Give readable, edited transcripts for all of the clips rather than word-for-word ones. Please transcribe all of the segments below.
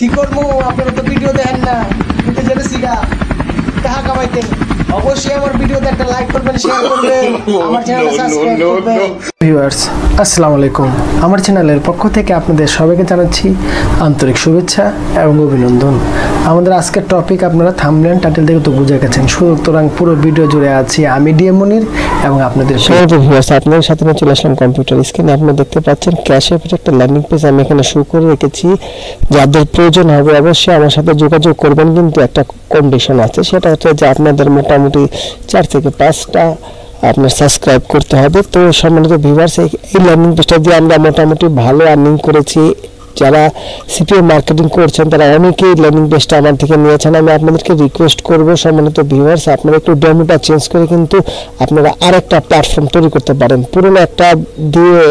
কি করবো, আপনারা তো ভিডিও দেখেন না, কিন্তু জেনেছি গা টাকা কামাইতে। অবশ্যই আমার ভিডিওতে একটা লাইক করবেন, শেয়ার করবেন, আমার চ্যানেলটা সাবস্ক্রাইব করবেন। ভিউয়ার্স আসসালামু আলাইকুম, আমার চ্যানেলের পক্ষ থেকে আপনাদের সবাইকে জানাচ্ছি আন্তরিক শুভেচ্ছা এবং অভিনন্দন। আমাদের আজকের টপিক আপনারা থাম্বনেল টাইটেল থেকে তো বুঝে গেছেন, সুতরাং পুরো ভিডিও জুড়ে আছি আমি ডিএম মনির এবং আপনাদের ভিউয়ার্স আপনাদের সাথে আমি চলে আসলাম কম্পিউটার স্ক্রিনে। আপনারা দেখতে পাচ্ছেন ক্যাশে একটা ল্যান্ডিং পেজ আমি এখানে শুরু করে রেখেছি। যাদের প্রয়োজন হবে অবশ্যই আমার সাথে যোগাযোগ করবেন, কিন্তু একটা কন্ডিশন আছে, সেটা হচ্ছে যে আপনাদের মোটামুটি 4 থেকে 5টা আপনার সাবস্ক্রাইব করতে হবে। তো সম্মানিত ভিউয়ার্স, এই ল্যান্ডিং পেজটা দিয়ে আমরা মোটামুটি ভালো আর্নিং করেছি। যারা সিপিও মার্কেটিং করছেন তারা অনেকেই ল্যান্ডিং পেজটা আমার থেকে নিয়েছেন। আমি আপনাদেরকে রিকোয়েস্ট করব সম্মানিত ভিউয়ার্স, আপনারা একটু ডেমোটা চেঞ্জ করে কিন্তু আপনারা আরেকটা প্ল্যাটফর্ম তৈরি করতে পারেন। পুরনো একটা দিয়ে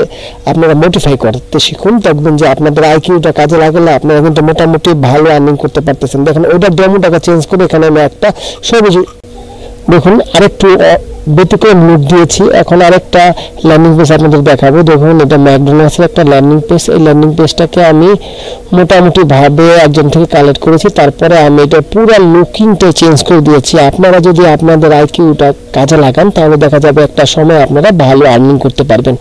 আপনারা মডিফাই করতে শিখুন, দেখবেন যে আপনাদের আইকিউটা কাজে লাগালে আপনারা কিন্তু মোটামুটি ভালো আর্নিং করতে পারতেছেন। দেখেন ওইটা ডেমোটাকে চেঞ্জ করে এখানে আমি একটা সবুজ দেখুন আরেকটু ব্যতিক্রম লুক দিয়েছি। এখন আরেকটা ল্যান্ডিং পেজ আপনাদের দেখাবো। দেখুন এটা ম্যাকডোনাল্ডসের একটা ল্যান্ডিং পেজ। এই ল্যান্ডিং পেজটাকে আমি মোটামুটি ভাবে একজন থেকে কালেক্ট করেছি, তারপরে আমি এটা পুরো লুকিংটা চেঞ্জ করে দিয়েছি। আপনারা যদি আপনাদের আইকিউটা কাজে লাগান তাহলে দেখা যাবে একটা সময় আপনারা ভালো আর্নিং করতে পারবেন।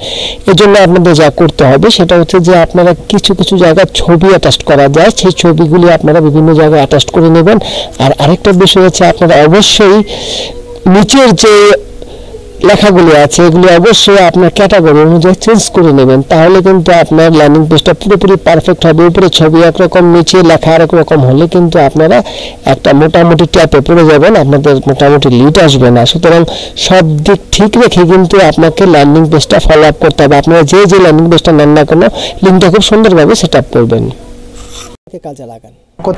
এর জন্য আপনাদের যা করতে হবে সেটা হচ্ছে যে আপনারা কিছু কিছু জায়গায় ছবি অ্যাটাচ করা যায়, সেই ছবিগুলি আপনারা বিভিন্ন জায়গায় অ্যাটাচ করে নেবেন। আর আরেকটা বিষয় হচ্ছে আপনারা অবশ্যই নিচের যে লেখাগুলি আছে এগুলি অবশ্যই আপনার ক্যাটাগরি অনুযায়ী চেঞ্জ করে নেবেন, তাহলে কিন্তু আপনার ল্যান্ডিং পেজটা পুরোপুরি পারফেক্ট হবে। উপরে ছবি একরকম, নিচে লেখা আরেক রকম হলে কিন্তু আপনারা একটা মোটামুটি ট্যাপে পড়ে যাবেন, আপনাদের মোটামুটি লিড আসবে না। সুতরাং সব দিক ঠিক রেখে কিন্তু আপনাকে ল্যান্ডিং পেজটা ফলো আপ করতে হবে। আপনারা যে ল্যান্ডিং পেজটা নেন না কেন লিঙ্কটা খুব সুন্দরভাবে সেট আপ করবেন, কাজে লাগান।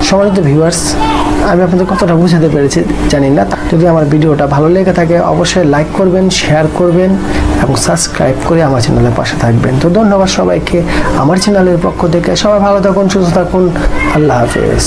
সম্মানিত ভিউয়ার্স, আমি আপনাদের কতটা বুঝাতে পেরেছি জানি না। যদি আমার ভিডিওটা ভালো লেগে থাকে অবশ্যই লাইক করবেন, শেয়ার করবেন এবং সাবস্ক্রাইব করে আমার চ্যানেলের পাশে থাকবেন। তো ধন্যবাদ সবাইকে আমার চ্যানেলের পক্ষ থেকে। সবাই ভালো থাকুন, সুস্থ থাকুন, আল্লাহ হাফেজ।